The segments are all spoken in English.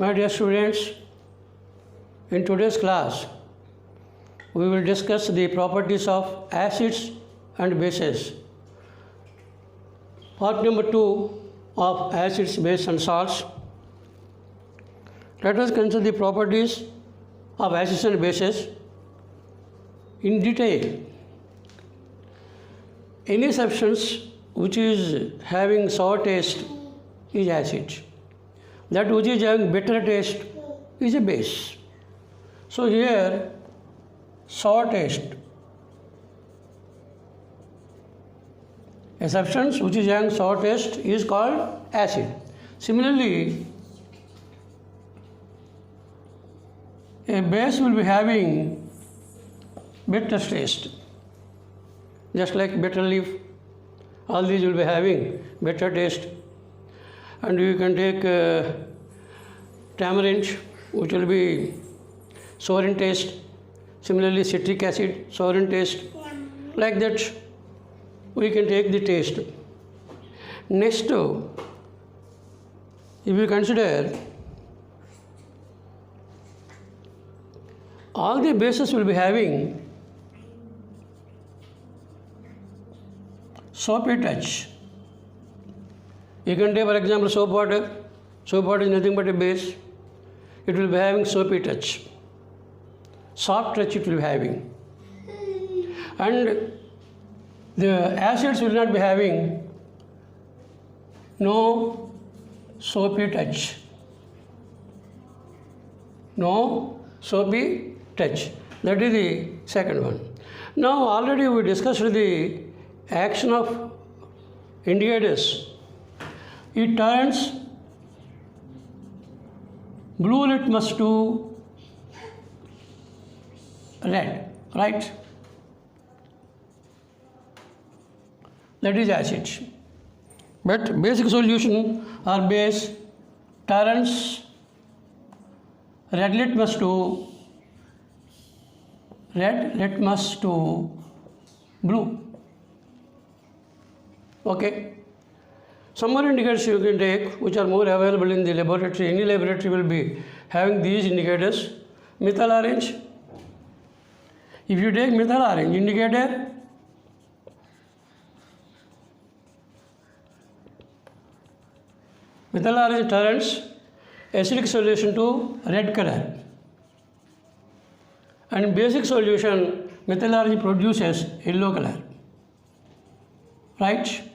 My dear students, in today's class, we will discuss the properties of acids and bases. Part number 2 of acids, bases and salts. Let us consider the properties of acids and bases in detail. Any substance which is having sour taste is acid. That which is having bitter taste is a base. So here, sour taste. A substance which is having sour taste is called acid. Similarly, a base will be having bitter taste. Just like bitter leaf, all these will be having bitter taste. And you can take tamarind, which will be sour in taste. Similarly, citric acid, sour in taste. Like that, we can take the taste. Next, if you consider, all the bases will be having soapy touch. You can take, for example, soap water. Soap water is nothing but a base. It will be having soapy touch. Soft touch it will be having. And the acids will not be having no soapy touch. No soapy touch. That is the second one. Now already we discussed the action of indicators. It turns blue litmus to red, right? That is acid. But basic solution or base turns red litmus to blue. Okay. Some more indicators you can take which are more available in the laboratory. Any laboratory will be having these indicators. Methyl orange. If you take methyl orange indicator, methyl orange turns acidic solution to red color. And basic solution, methyl orange produces yellow color. Right?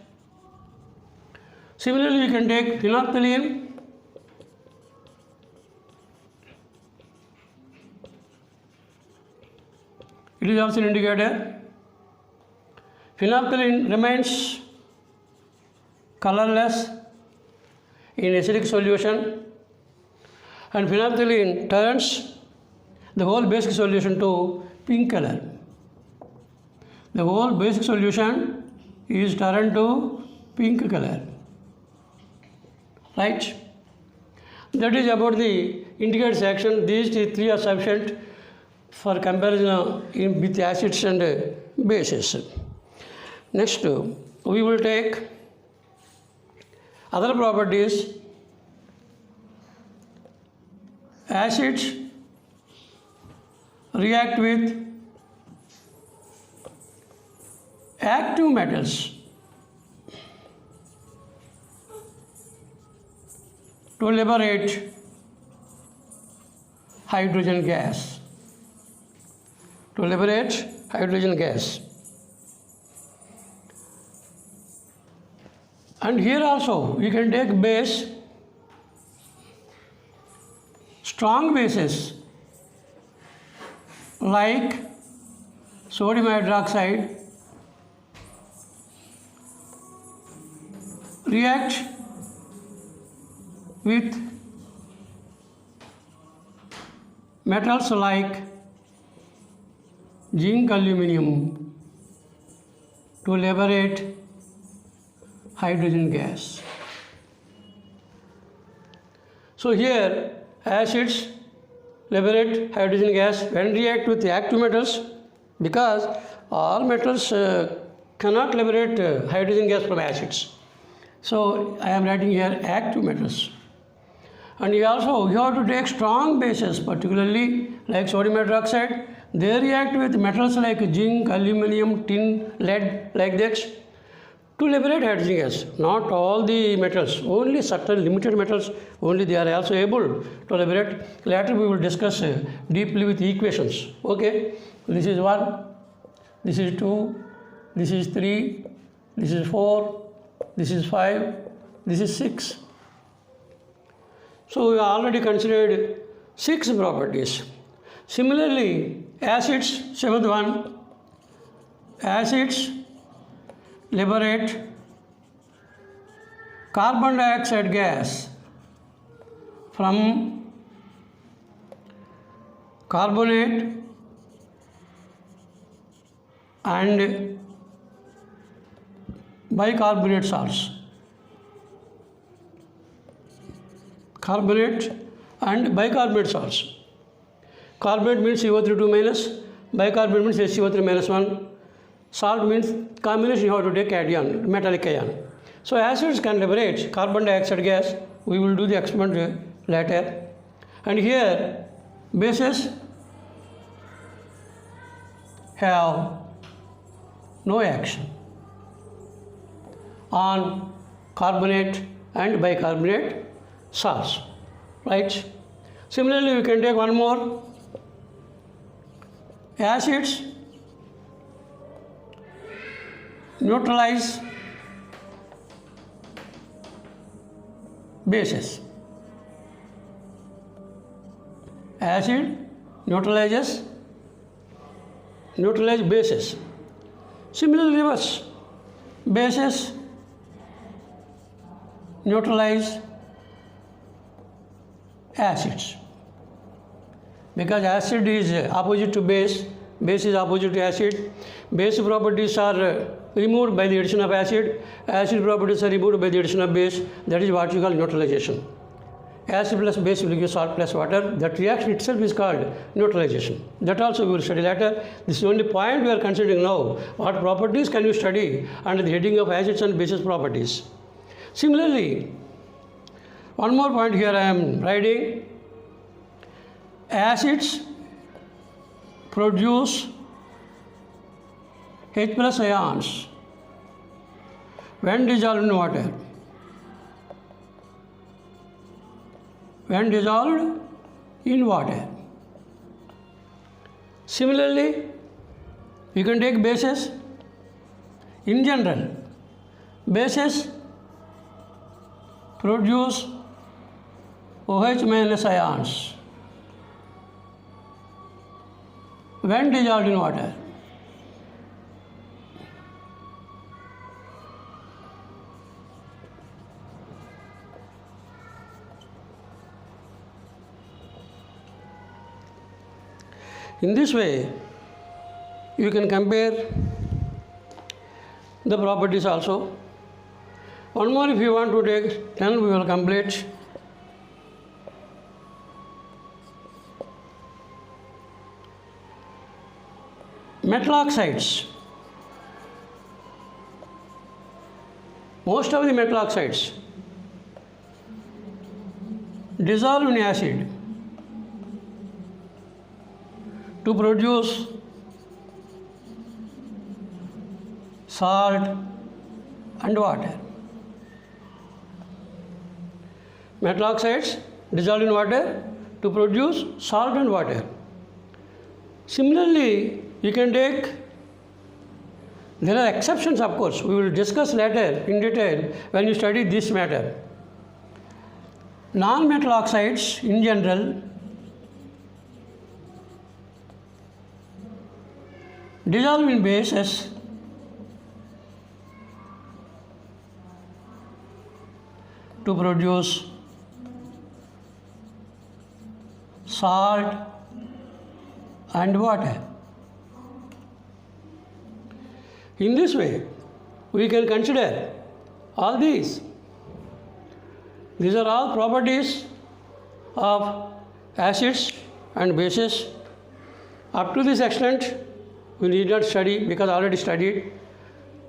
Similarly, you can take phenolphthalein. It is also an indicator. Phenolphthalein remains colorless in acidic solution, and phenolphthalein turns the whole basic solution to pink color. The whole basic solution is turned to pink color. Right? That is about the indicators action. These three are sufficient for comparison with acids and bases. Next, we will take other properties. Acids react with active metals to liberate hydrogen gas. And here also we can take base, strong bases like sodium hydroxide react with metals like zinc aluminum to liberate hydrogen gas. So here acids liberate hydrogen gas when react with the active metals, because all metals cannot liberate hydrogen gas from acids. So I am writing here active metals. And you have to take strong bases, particularly like sodium hydroxide. They react with metals like zinc, aluminum, tin, lead, like this, to liberate hydrogen gas. Not all the metals, only certain limited metals, only they are also able to liberate. Later we will discuss deeply with equations. Okay, this is 1, this is 2, this is 3, this is 4, this is 5, this is 6. So we already considered 6 properties. Similarly, acids, 7th one, acids liberate carbon dioxide gas from carbonate and bicarbonate salts. Carbonate and bicarbonate salts. Carbonate means CO3 minus, bicarbonate means HCO3 minus 1. Salt means combination, you have to take cation, metallic ion. So acids can liberate carbon dioxide gas. We will do the experiment later. And here bases have no action on carbonate and bicarbonate salts, right? Similarly, we can take one more. Acids neutralize bases. Acid neutralize bases. Similarly, reverse, bases neutralize acids. Because acid is opposite to base, base is opposite to acid. Base properties are removed by the addition of acid, acid properties are removed by the addition of base. That is what you call neutralization. Acid plus base will give salt plus water. That reaction itself is called neutralization. That also we will study later. This is the only point we are considering now. What properties can you study under the heading of acids and bases properties? Similarly, one more point here I am writing. Acids produce H plus ions when dissolved in water. When dissolved in water. Similarly, you can take bases. In general, bases produce OH minus ions when dissolved in water. In this way, you can compare the properties also. One more if you want to take, then we will complete. Metal oxides. Most of the metal oxides dissolve in acid to produce salt and water. Metal oxides dissolve in water to produce salt and water. Similarly, you can take, there are exceptions of course, we will discuss later in detail when you study this matter. Non-metal oxides in general dissolve in bases to produce salt and water. In this way, we can consider all these. These are all properties of acids and bases. Up to this extent, we need not study because already studied.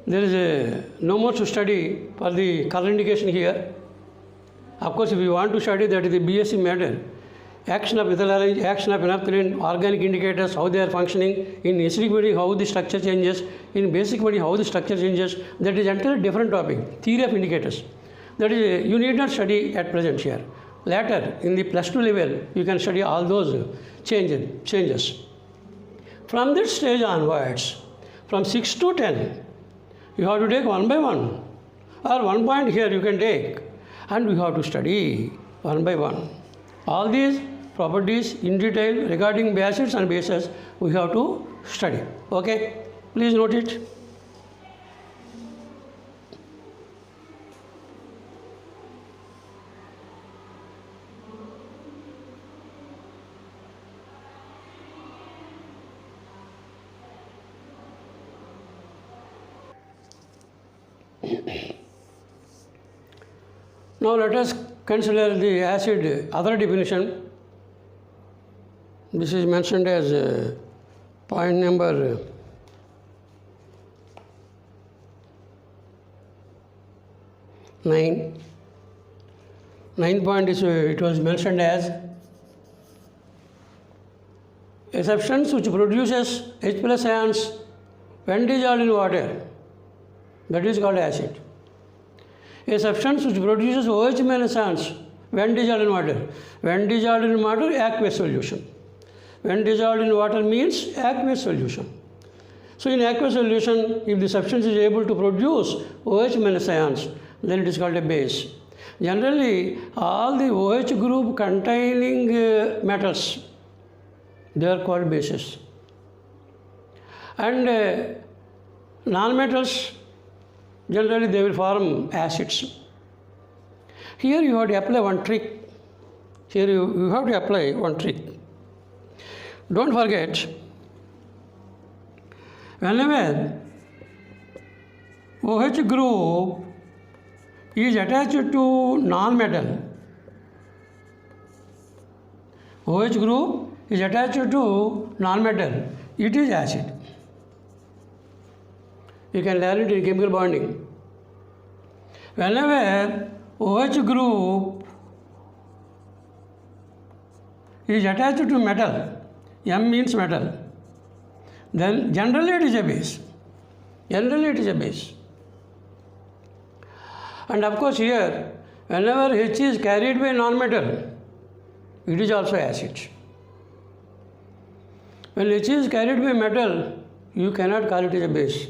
There is no more to study for the color indication here. Of course, if you want to study that is the BSc matter, action of methyl arrangement, action of phenolphthalein, organic indicators, how they are functioning, in acidic body how the structure changes, in basic body how the structure changes, that is entirely different topic, theory of indicators. That is, you need not study at present here. Later, in the plus 2 level, you can study all those changes. From that stage onwards, from 6 to 10, you have to take one by one, or 1 point here you can take, and we have to study one by one. All these properties in detail regarding acids and bases we have to study. Okay, please note it. Now let us consider the acid other definition. This is mentioned as point number 9. 9th point is it was mentioned as a substance which produces H plus ions when dissolved in water, that is called acid. A substance which produces OH minus ions when dissolved in water. When dissolved in water, aqueous solution. When dissolved in water means aqueous solution. So in aqueous solution, if the substance is able to produce OH minus ions, then it is called a base. Generally, all the OH group containing metals, they are called bases. And non-metals, generally they will form acids. Here you have to apply one trick. Here you have to apply one trick. Don't forget, whenever OH group is attached to non-metal, OH group is attached to non-metal, it is acid. You can learn it in chemical bonding. Whenever OH group is attached to metal, M means metal, then generally it is a base. Generally it is a base. And of course here, whenever H is carried by non-metal, it is also acid. When H is carried by metal, you cannot call it as a base.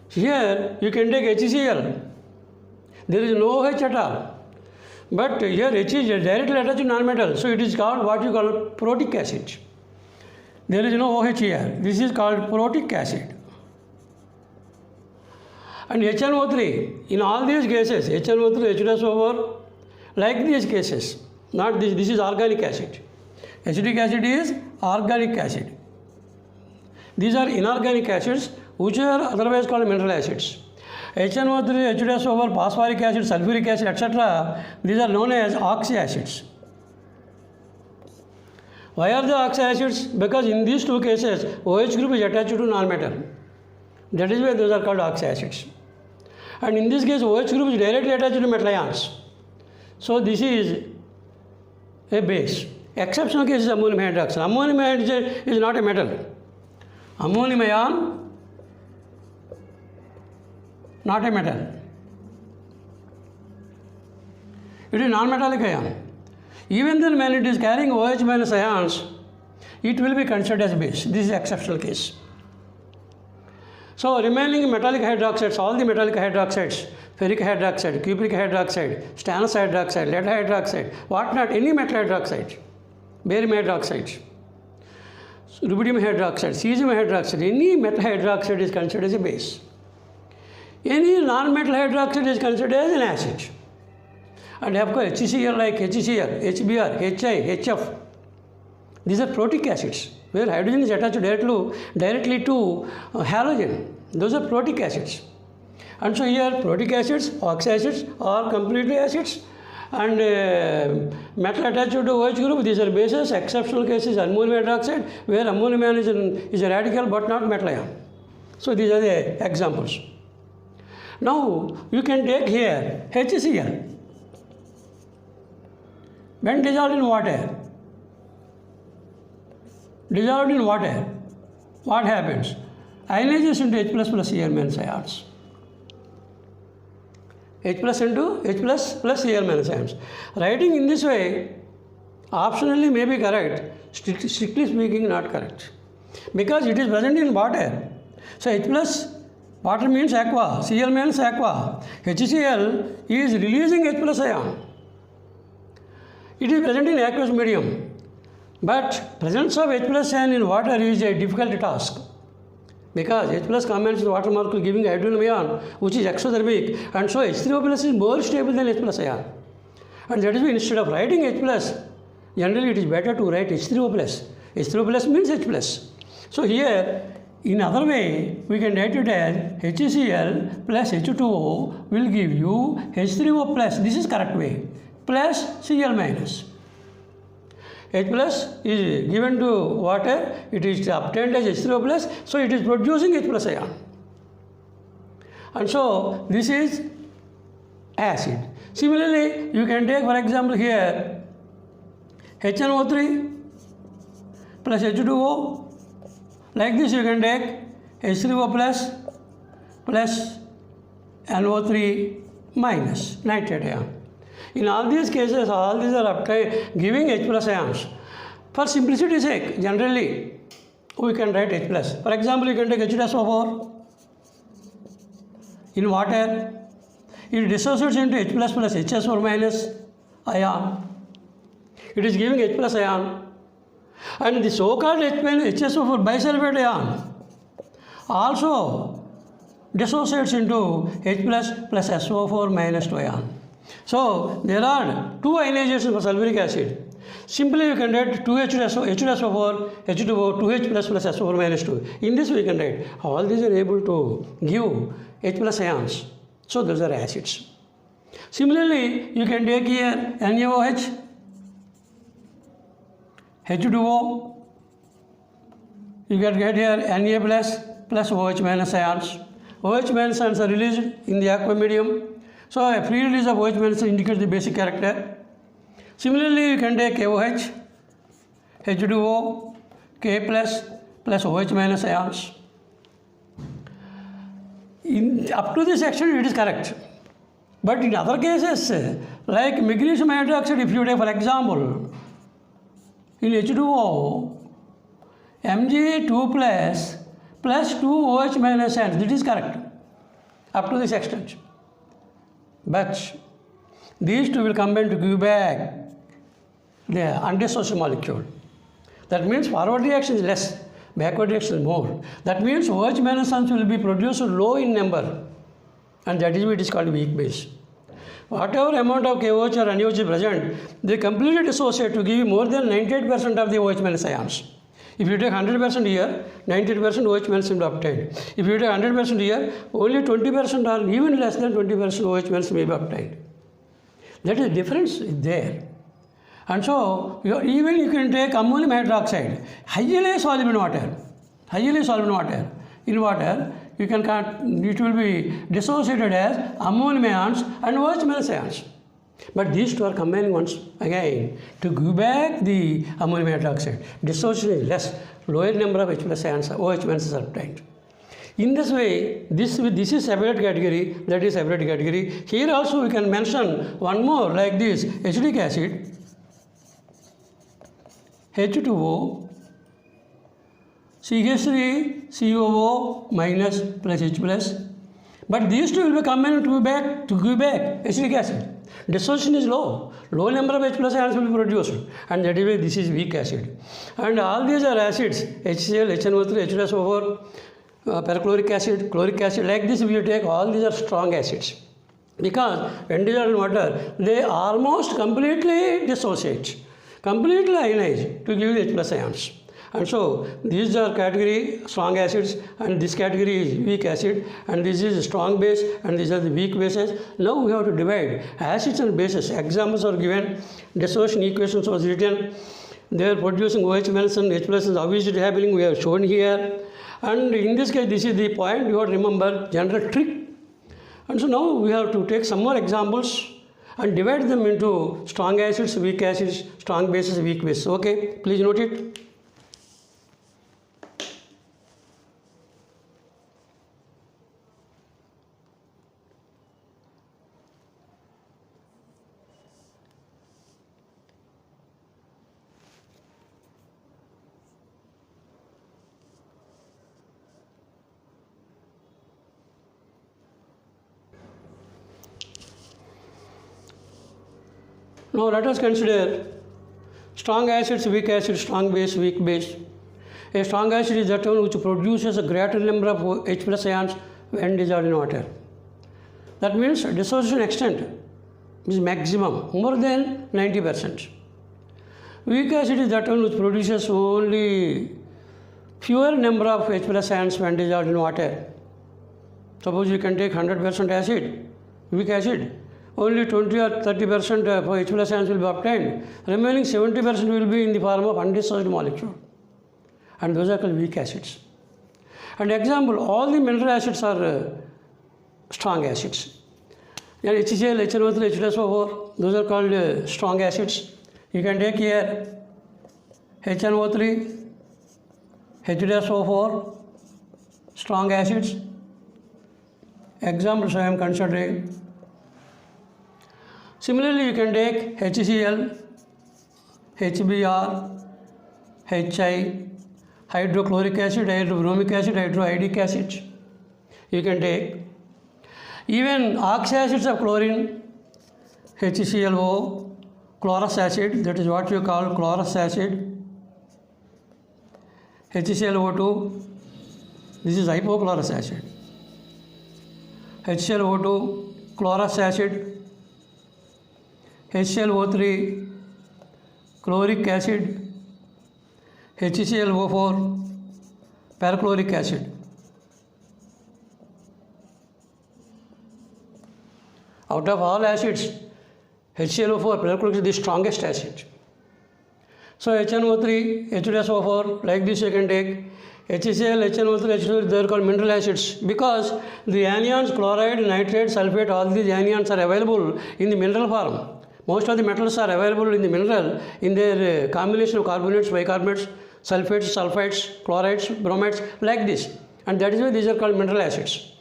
Here you can take HCl. There is no OH at all. But here H is directly attached to non-metal, so it is called what you call protic acid. There is no OH here. This is called protic acid. And HNO3, in all these cases, HNO3, H2SO4, like these cases, not this, this is organic acid. Acetic acid is organic acid. These are inorganic acids which are otherwise called mineral acids. HNO3, H2SO4, phosphoric acid, sulfuric acid, etc. These are known as oxyacids. Why are they oxyacids? Because in these two cases, OH group is attached to non-metal. That is why those are called oxyacids. And in this case, OH group is directly attached to metal ions. So this is a base. Exceptional case is ammonium hydroxide. Ammonium hydroxide is not a metal. Ammonium ion, not a metal. It is non-metallic ion. Even then when it is carrying OH minus ions, it will be considered as base. This is exceptional case. So remaining metallic hydroxides, all the metallic hydroxides, ferric hydroxide, cupric hydroxide, stannous hydroxide, lead hydroxide, what not, any metal hydroxide, barium hydroxide, rubidium hydroxide, cesium hydroxide, any metal hydroxide is considered as a base. Any non-metal hydroxide is considered as an acid. And of course HCl like HCl, HBr, HI, HF, these are protic acids where hydrogen is attached directly to halogen. Those are protic acids. And so here protic acids, oxyacids are completely acids, and metal attached to OH group, these are bases. Exceptional cases ammonium hydroxide where ammonium ion is a radical but not metal ion. So these are the examples. Now you can take here HCl. When dissolved in water, what happens? Ionization into H plus plus Cl minus ions. H plus into H plus plus Cl minus ions. Writing in this way optionally may be correct, strictly speaking not correct, because it is present in water. So H plus, water means aqua, Cl means aqua. HCl is releasing H plus ion. It is present in aqueous medium, but presence of H plus ion in water is a difficult task, because H plus combines with water molecule giving hydrogen ion, which is exothermic, and so H3O plus is more stable than H plus ion. And that is why instead of writing H plus, generally it is better to write H3O plus. H3O plus means H plus. So here, in other way, we can write it as HCl plus H2O will give you H3O plus, this is correct way, plus Cl minus. H plus is given to water, it is obtained as H3O plus, so it is producing H plus ion. And so this is acid. Similarly, you can take, for example, here HNO3 plus H2O. Like this you can take H3O plus plus NO3 minus nitrate ion. In all these cases, all these are giving H plus ions. For simplicity's sake, generally we can write H plus. For example, you can take H2SO4 in water. It dissociates into H plus plus HS4 minus ion. It is giving H plus ion. And the so-called HSO4 bisulfate ion also dissociates into H plus plus SO4 minus 2 ion. So there are two ionizations for sulfuric acid. Simply you can write 2H2SO4, H2O, 2H plus plus SO4 minus 2. In this we can write all these are able to give H plus ions. So those are acids. Similarly, you can take here NaOH, H2O, you can get here Na plus plus OH minus ions. OH minus ions are released in the aqua medium. So a free release of OH minus indicates the basic character. Similarly, you can take KOH, H2O, K plus plus OH minus ions. Up to this extent it is correct. But in other cases, like magnesium hydroxide, if you take for example, in H2O, Mg2 plus plus 2 OH minus ions, that is correct up to this extent. But these two will combine to give back the undissociated molecule. That means forward reaction is less, backward reaction is more. That means OH minus ions will be produced low in number, and that is why it is called weak base. Whatever amount of KOH or NaOH is present, they completely dissociate to give you more than 98% of the OH minus ions. If you take 100% here, 98% OH minus will be obtained. If you take 100% here, only 20% or even less than 20% OH minus may be obtained. That is difference is there. And so, even you can take ammonium hydroxide, highly soluble in water. Highly soluble in water. In water, you can it will be dissociated as ammonium ions and OH minus ions. But these two are combining once again to give back the ammonium hydroxide. Dissociation is less, lower number of H plus ions, OH minus is obtained. In this way, this is separate category, that is separate category. Here also we can mention one more like this, acetic acid, H2O, CH3, COO minus plus H plus. But these two will be combined to give back acetic acid. Dissociation is low. Low number of H plus ions will be produced, and that is why this is weak acid. And all these are acids, HCl, HNO3, H2SO4, perchloric acid, chloric acid. Like this, if you take all these are strong acids. Because when dissolved in water, they almost completely dissociate, completely ionize to give H plus ions. And so these are category strong acids, and this category is weak acid, and this is strong base, and these are the weak bases. Now we have to divide acids and bases. Examples are given, dissociation equations was written. They are producing OH minus and H plus. How is it happening? We have shown here. And in this case, this is the point you have to remember, general trick. And so now we have to take some more examples and divide them into strong acids, weak acids, strong bases, weak bases. Okay, please note it. Now let us consider strong acids, weak acids, strong base, weak base. A strong acid is that one which produces a greater number of H plus ions when dissolved in water. That means dissociation extent is maximum, more than 90%. Weak acid is that one which produces only fewer number of H plus ions when dissolved in water. Suppose you can take 100% acid, weak acid, only 20 or 30% of H plus ions will be obtained. Remaining 70% will be in the form of undissociated molecule. And those are called weak acids. And example, all the mineral acids are strong acids. And HCl, HNO3, H2SO4, those are called strong acids. You can take here HNO3, H2SO4, strong acids. Examples I am considering. Similarly, you can take HCl, HBr, HI, hydrochloric acid, hydrobromic acid, hydroiodic acid. You can take even oxyacids of chlorine, HClO, chlorous acid, that is what you call chlorous acid, HClO2, this is hypochlorous acid, HClO2, chlorous acid, HClO3, chloric acid, HClO4, perchloric acid. Out of all acids, HClO4, perchloric is the strongest acid. So HNO3, H2SO4, like this you can take. HCl, HNO3, H2, they are called mineral acids because the anions, chloride, nitrate, sulfate, all these anions are available in the mineral form. Most of the metals are available in the mineral in their combination of carbonates, bicarbonates, sulfates, sulfides, chlorides, bromides, like this. And that is why these are called mineral acids.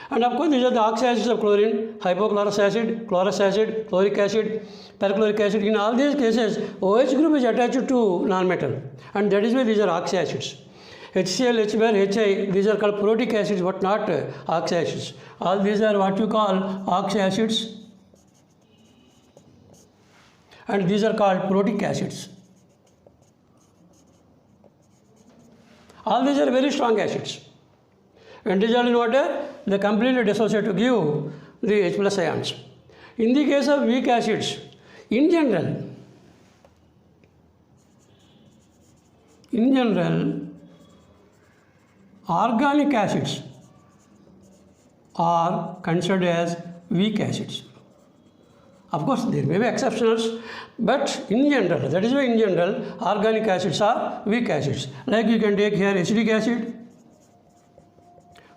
And of course, these are the oxyacids of chlorine, hypochlorous acid, chlorous acid, chloric acid, perchloric acid. In all these cases, OH group is attached to non-metal. And that is why these are oxyacids. HCl, HBr, HI, these are called protic acids, but not oxyacids. All these are what you call oxyacids. And these are called protic acids. All these are very strong acids. When dissolved in water, they completely dissociate to give the H plus ions. In the case of weak acids, in general, organic acids are considered as weak acids. Of course, there may be exceptions, but in general, that is why in general, organic acids are weak acids. Like you can take here acetic acid,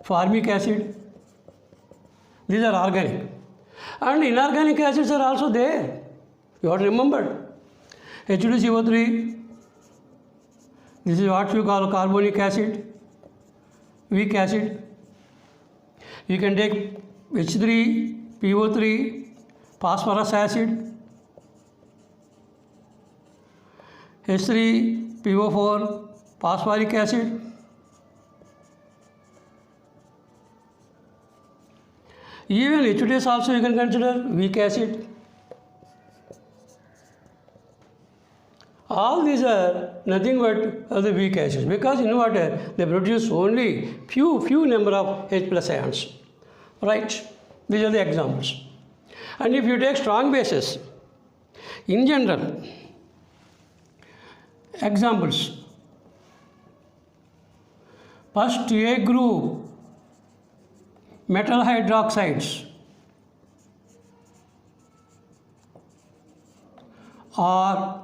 formic acid, these are organic. And inorganic acids are also there. You have to remember. H2CO3, this is what you call carbonic acid, weak acid. You can take H3PO3, phosphorus acid, H3PO4, phosphoric acid. Even H2S also you can consider weak acid. All these are nothing but the weak acids because in water they produce only few number of H plus ions. Right? These are the examples. And if you take strong bases, in general, examples. First, A group metal hydroxides are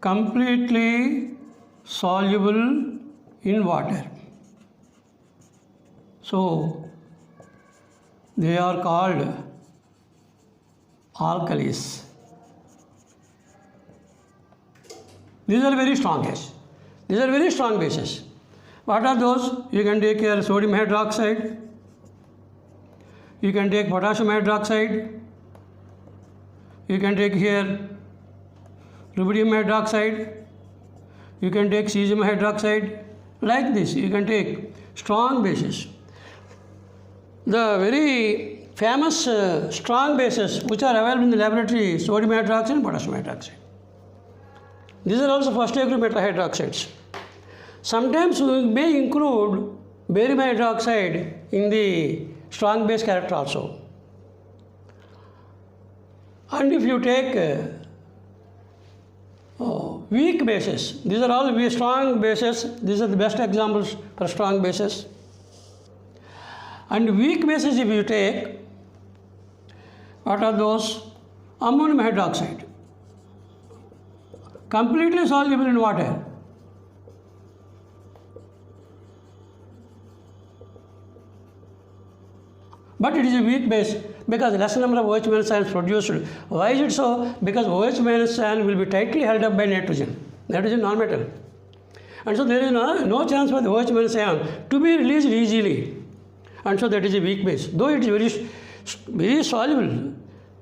completely soluble in water. So, They are called alkalis. These are very strong bases. These are very strong bases. What are those? You can take here sodium hydroxide. You can take potassium hydroxide. You can take here rubidium hydroxide. You can take cesium hydroxide. Like this, you can take strong bases. The very famous strong bases which are available in the laboratory, sodium hydroxide and potassium hydroxide. These are also first degree metal hydroxides. Sometimes we may include barium hydroxide in the strong base character also. And if you take weak bases, these are all very strong bases. These are the best examples for strong bases. And weak bases, if you take, what are those? Ammonium hydroxide, completely soluble in water. But it is a weak base because less number of OH minus ions produced. Why is it so? Because OH minus ion will be tightly held up by nitrogen. Nitrogen non-metal. And so there is no chance for the OH minus ion to be released easily. And so that is a weak base. Though it is very soluble.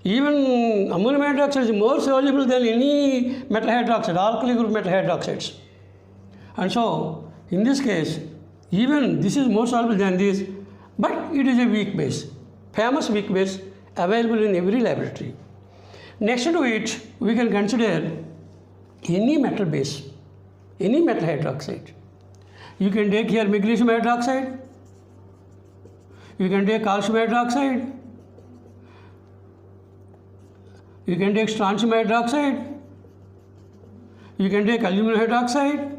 Even ammonium hydroxide is more soluble than any metal hydroxide, alkali group metal hydroxides. And so in this case, even this is more soluble than this, but it is a weak base, famous weak base available in every laboratory. Next to it, we can consider any metal base, any metal hydroxide. You can take here magnesium hydroxide, you can take calcium hydroxide, you can take strontium hydroxide, you can take aluminum hydroxide,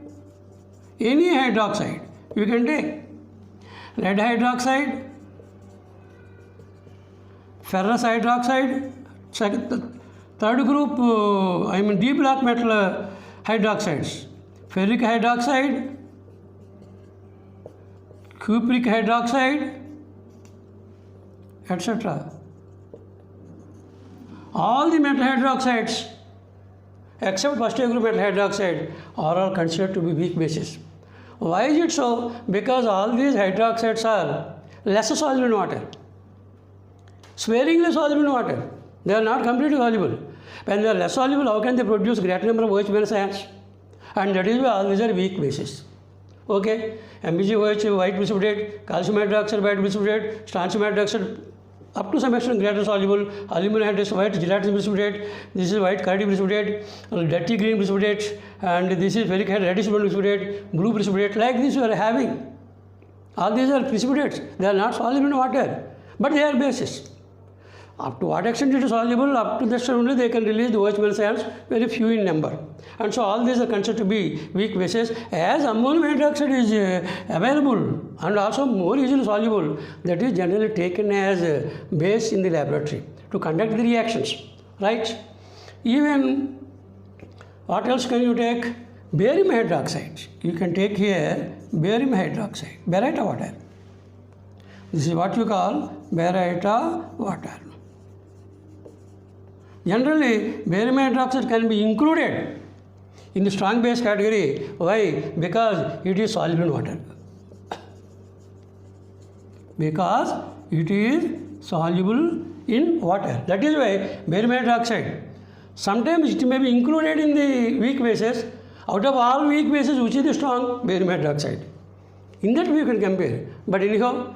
any hydroxide you can take. Lead hydroxide, ferrous hydroxide, third group, D block metal hydroxides, ferric hydroxide, cupric hydroxide, etc. All the metal hydroxides except first degree metal hydroxide are all considered to be weak bases. Why is it so? Because all these hydroxides are less soluble in water, sparingly soluble in water. They are not completely soluble. When they are less soluble, how can they produce greater number of OH minus ions? And that is why all these are weak bases. Okay, MgOH white precipitate, calcium hydroxide white precipitate, strontium hydroxide up to some extent greater soluble, aluminum hydroxide white gelatinous precipitate, this is white cardi precipitate, dirty green precipitate, and this is ferric reddish blue precipitate, blue precipitate. Like this we are having. All these are precipitates. They are not soluble in water, but they are bases. Up to what extent it is soluble, up to that extent only they can release the OH minus ions, very few in number. And so all these are considered to be weak bases. As ammonium hydroxide is available and also more easily soluble, that is generally taken as a base in the laboratory to conduct the reactions, right? Even what else can you take? Barium hydroxide. You can take here barium hydroxide, baryta water. This is what you call baryta water. Generally, barium hydroxide can be included in the strong base category. Why? Because it is soluble in water. Because it is soluble in water. That is why barium hydroxide, sometimes it may be included in the weak bases. Out of all weak bases, which is the strong? Barium hydroxide. In that we can compare. But anyhow,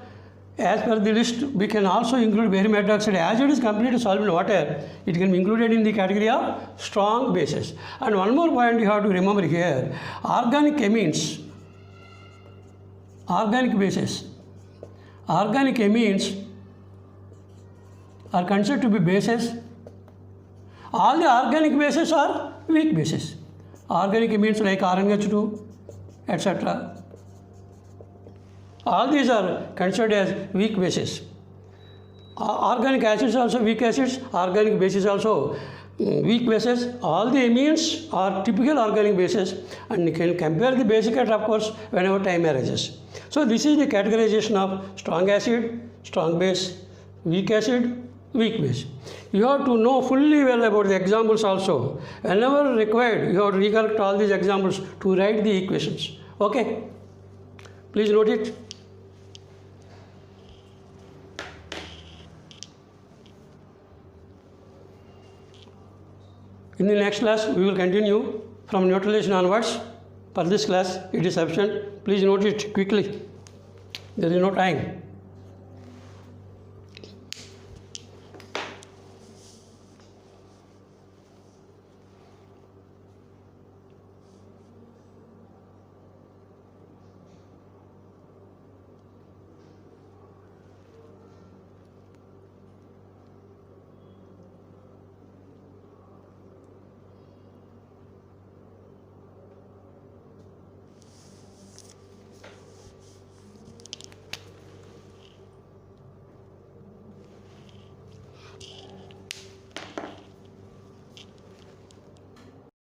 as per the list, we can also include barium hydroxide. As it is completely soluble in water, it can be included in the category of strong bases. And one more point you have to remember here, organic amines, organic bases. Organic amines are considered to be bases. All the organic bases are weak bases. Organic amines like RNH2, etc. All these are considered as weak bases. Organic acids also weak acids, organic bases also weak bases. All the amines are typical organic bases, and you can compare the basic at, of course, whenever time arises. So this is the categorization of strong acid, strong base, weak acid, weak base. You have to know fully well about the examples also. Whenever required, you have to recollect all these examples to write the equations. Okay? Please note it. In the next class, we will continue from neutralization onwards. For this class, it is sufficient. Please note it quickly. There is no time.